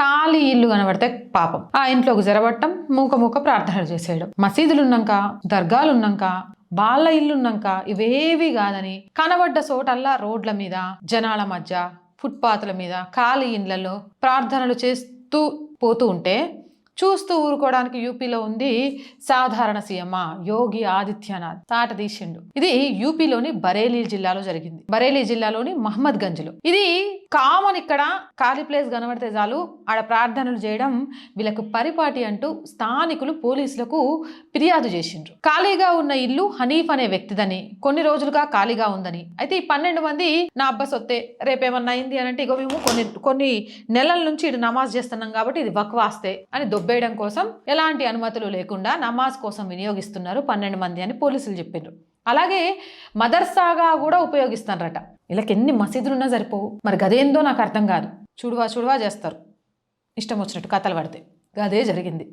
ఖాళీ ఇల్లు కనబడితే పాపం ఆ ఇంట్లోకి జరబట్టం, మూక ప్రార్థనలు చేసేయడం. మసీదులున్నాక, దర్గాలున్నాక, బాళ్ళ ఇల్లున్నాక ఇవేవి కాదని కనబడ్డ చోటల్లా రోడ్ల మీద, జనాల మధ్య, ఫుట్పాత్ల మీద, ఖాళీ ఇండ్లలో ప్రార్థనలు చేస్తూ పోతూ ఉంటే చూస్తూ ఊరుకోవడానికి యూపీలో ఉంది సాధారణ సీఎం యోగి ఆదిత్యనాథ్ తాట తీసిండు. ఇది యూపీలోని బరేలీ జిల్లాలో జరిగింది. బరేలీ జిల్లాలోని మహమ్మద్ గంజ్లో. ఇది కామన్. ఇక్కడ ఖాళీ ప్లేస్ కనబడితే చాలు ఆడ ప్రార్థనలు చేయడం వీళ్ళకు పరిపాటి అంటూ స్థానికులు పోలీసులకు ఫిర్యాదు చేసిండ్రు. ఖాళీగా ఉన్న ఇల్లు హనీఫ్ అనే వ్యక్తిదని, కొన్ని రోజులుగా ఖాళీగా ఉందని. అయితే ఈ 12 మంది నా అబ్బా సొత్తే, రేపేమన్నా అయింది అని అంటే ఇగో మేము కొన్ని నెలల నుంచి ఇది నమాజ్ చేస్తున్నాం కాబట్టి ఇది వక్వాస్తే అని దొబ్బేయడం కోసం ఎలాంటి అనుమతులు లేకుండా నమాజ్ కోసం వినియోగిస్తున్నారు 12 మంది అని పోలీసులు చెప్పిండ్రు. అలాగే మదర్సాగా కూడా ఉపయోగిస్తారట. వీళ్ళకి ఎన్ని మసీదులు ఉన్నా సరిపోవు. మరి గదేందో నాకు అర్థం కాదు. చూడువా చేస్తారు ఇష్టం వచ్చినట్టు కథలు పడితే. గదే జరిగింది.